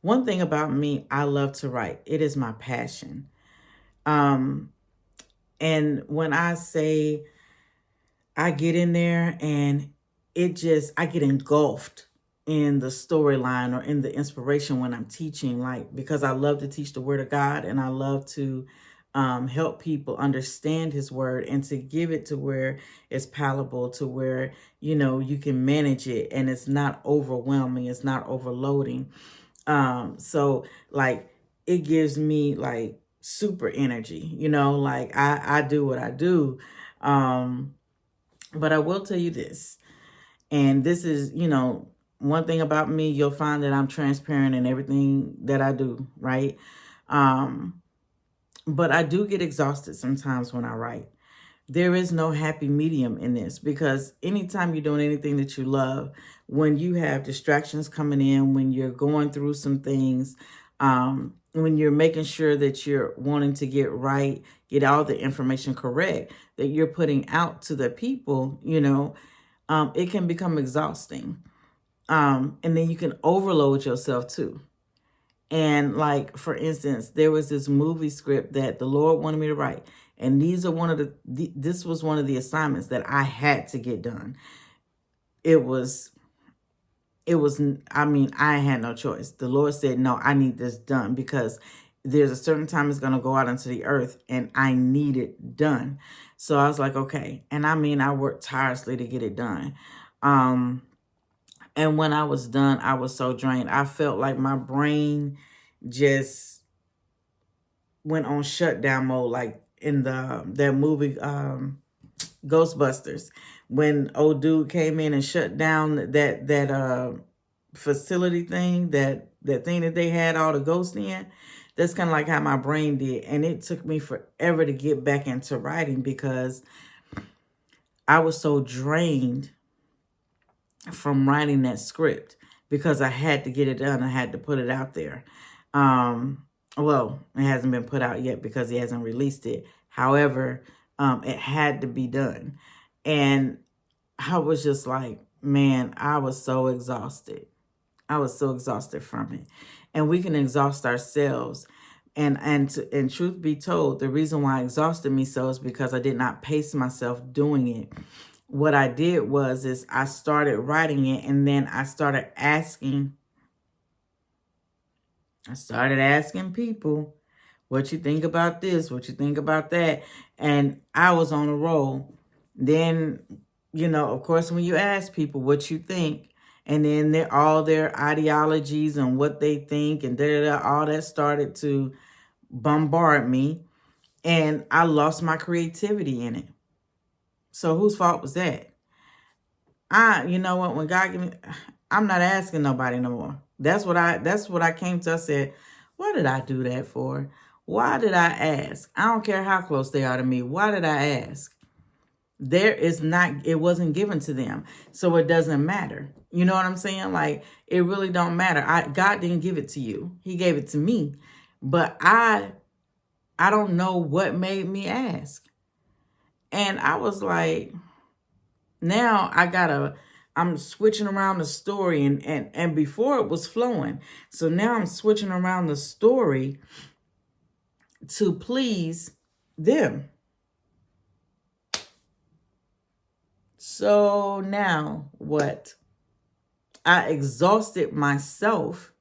One thing about me, I love to write. It is my passion. Um, and when I say I get in there and I get engulfed in the storyline or in the inspiration when I'm teaching, like, because I love to teach the word of God and I love to help people understand his word and to give it to where it's palatable, to where, you can manage it and it's not overwhelming, it's not overloading. So like it gives me like super energy, like I do what I do. Um, but I will tell you this, and this is, one thing about me, you'll find that I'm transparent in everything that I do, right? Um, but I do get exhausted sometimes when I write. There is no happy medium in this because anytime you're doing anything that you love, when you have distractions coming in, when you're going through some things, when you're making sure that you're wanting to get right, get all the information correct that you're putting out to the people, it can become exhausting. And then you can overload yourself too. And like, for instance, there was this movie script that the Lord wanted me to write. And these are this was one of the assignments that I had to get done. It was, I mean, I had no choice. The Lord said, no, I need this done because there's a certain time it's going to go out into the earth and I need it done. So I was like, okay. And I mean, I worked tirelessly to get it done. And when I was done, I was so drained. I felt like my brain just went on shutdown mode, like in that movie Ghostbusters, when old dude came in and shut down that facility thing, that thing that they had all the ghosts in. That's kind of like how my brain did, and it took me forever to get back into writing because I was so drained from writing that script because I had to get it done. I had to put it out there. Well, it hasn't been put out yet because he hasn't released it. However, it had to be done. And I was just like, man, I was so exhausted. I was so exhausted from it. And we can exhaust ourselves. And truth be told, the reason why I exhausted me so is because I did not pace myself doing it. What I did was I started writing it and then I started asking people, what you think about this, what you think about that. And I was on a roll. Then, of course, when you ask people what you think, and then all their ideologies and what they think and all that started to bombard me. And I lost my creativity in it. So whose fault was that? You know what, when God give me, I'm not asking nobody no more. That's what I came to. I said, what did I do that for? Why did I ask? I don't care how close they are to me. Why did I ask? It wasn't given to them. So it doesn't matter. You know what I'm saying? Like, it really don't matter. God didn't give it to you. He gave it to me. But I don't know what made me ask. And I was like, now I'm switching around the story and before it was flowing. So now I'm switching around the story to please them. So now what? I exhausted myself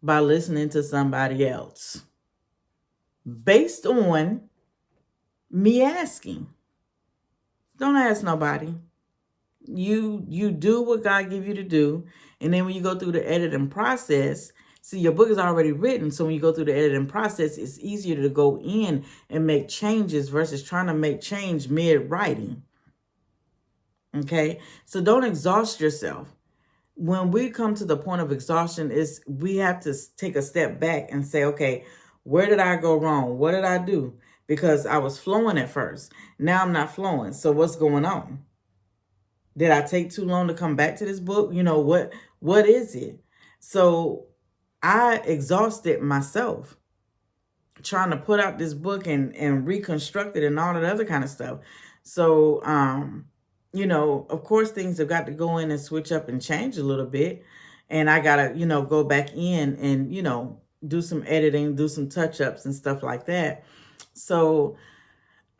by listening to somebody else based on me asking. Don't ask nobody. You do what God give you to do. And then when you go through the editing process, see, your book is already written. So when you go through the editing process, it's easier to go in and make changes versus trying to make change mid-writing. Okay? So don't exhaust yourself. When we come to the point of exhaustion, we have to take a step back and say, okay, where did I go wrong? What did I do? Because I was flowing at first. Now I'm not flowing. So what's going on? Did I take too long to come back to this book? What is it? So I exhausted myself trying to put out this book and reconstruct it and all that other kind of stuff. So, of course, things have got to go in and switch up and change a little bit. and I gotta, go back in and, do some editing, do some touch-ups and stuff like that. So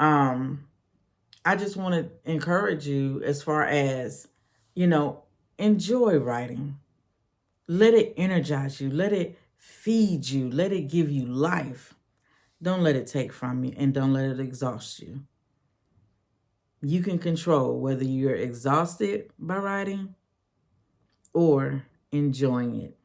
I just want to encourage you as far as, enjoy writing. Let it energize you. Let it feed you. Let it give you life. Don't let it take from you, and don't let it exhaust you. You can control whether you're exhausted by writing or enjoying it.